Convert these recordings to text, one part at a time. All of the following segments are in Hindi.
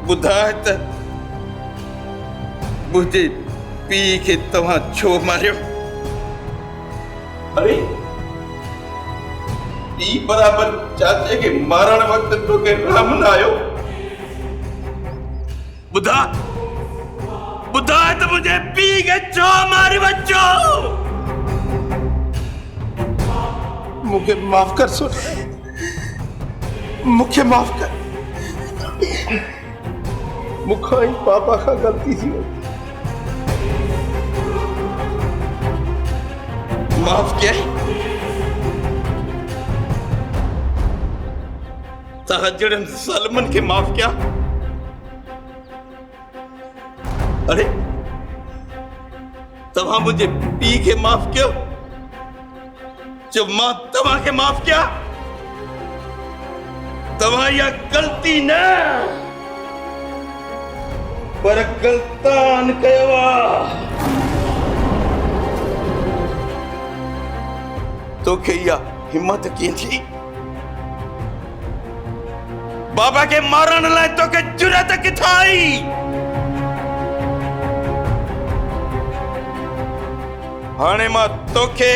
ॿुधाए त मुंहिंजे पीउ खे तव्हां छो मारियो? अरे पीउ बराबर चाचे खे मारण वक़्तु तोखे राम न आयो? ॿुधाए त मुंहिंजे पीउ खे छो मारी वचो? मूंखे माफ़ कर सोट, मूंखे माफ़ कर। मूंखां ई पापा खां ग़लती थी वई। माफ़ किया तव्हां जहिड़नि ज़ालिमनि खे माफ़ किया? अरे तव्हां मुंहिंजे पीउ खे माफ़ कयो जो मां तव्हांखे माफ़ किया? तव्हां इहा ग़लती न पर गलतान कयो आहे। तोखे इहा हिम्मत कीअं थी? बाबा के मारण लाइ तोखे जुरत किथां आई? हाणे मां तोखे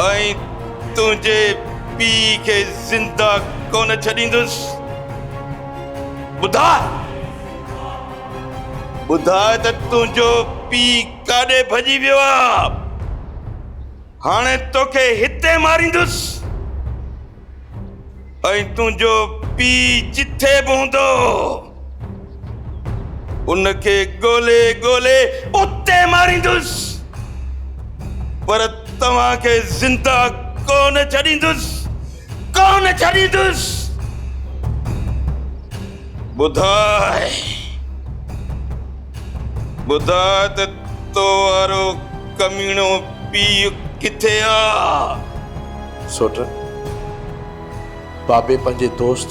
ऐं तुंहिंजे पीउ खे ज़िंदा कोन छॾींदुसि। ॿुधाए त तुंहिंजो पीउ काॾे भॼी वियो आहे? हाणे तोखे हिते मारींदुसि ऐं तुंहिंजो पीउ जिथे बि हूंदो उनखे ॻोल्हे ॻोल्हे उते मारींदुसि, पर तव्हांखे ज़िंदा कोन छॾींदुसि, कोन छॾींदुसि। ॿुधाए त तो वारो कमीणो पीउ किथे आहे? सोट बाबे पंहिंजे दोस्त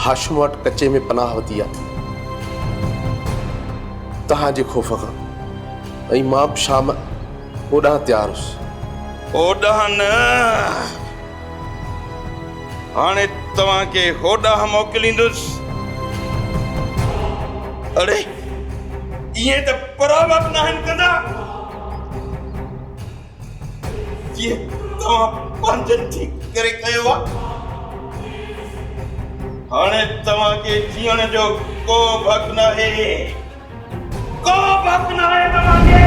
हाशिम वटि कचे में पनाह वरिती आहे तव्हांजे खौफ़ खां, ऐं मां बि शाम ओॾां तयारु हुउसि। ओॾां न, हाणे तव्हांखे होॾां मोकिलींदुसि। अरे इहे त बराबर न आहिनि कंदा जीअं तव्हां पंहिंजनि थी करे कयो आहे। हाणे तव्हांखे जीअण जो को हक़ न आहे, को हक़ न आहे तव्हांखे।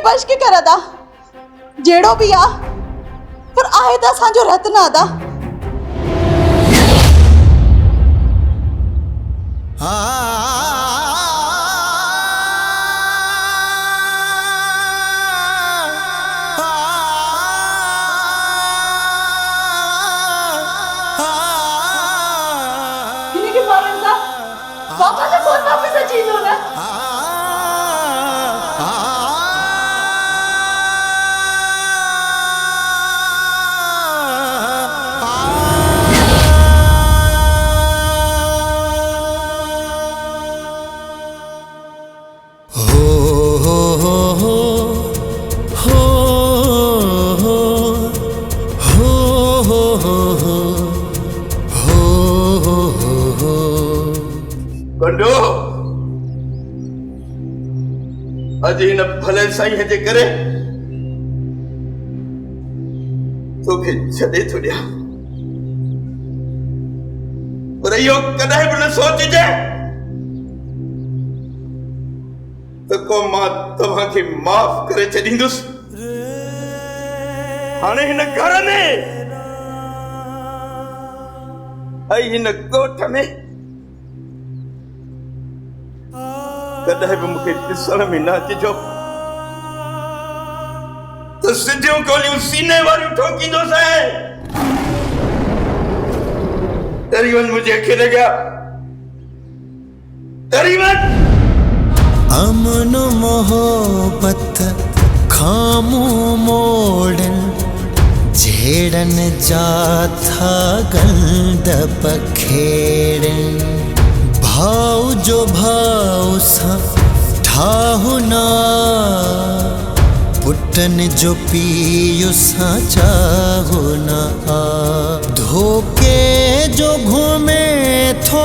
बच के कर अदा जेड़ो भी आ पर आहे त असांजो रत्न अदा। इनके बारे में पापा ने फोन वापस अची लो ना। बंडो अॼु हिन भले साईं जे करे तोखे छॾे थो ॾियां, पर इहो कॾहिं बि न सोचिजे त को मां तव्हांखे माफ़ करे छॾींदुसि। हाणे हिन घर में ऐं हिन ॻोठ में कॾहिं बि मूंखे ॾिसण में न अचिजो त सिधियूं गोलियूं सीने वारियूं ठोकींदोसि। डरी वञ मुंहिंजे अखियुनि अॻियां, डरी वञ। अमन मोहब्बत खामू मोड़न झेड़न जा था गंद पखेड़न। भाव जो भाव सा ठाहु ना पुटन जो पीयु सा चाहु ना धोके जो घूमे थो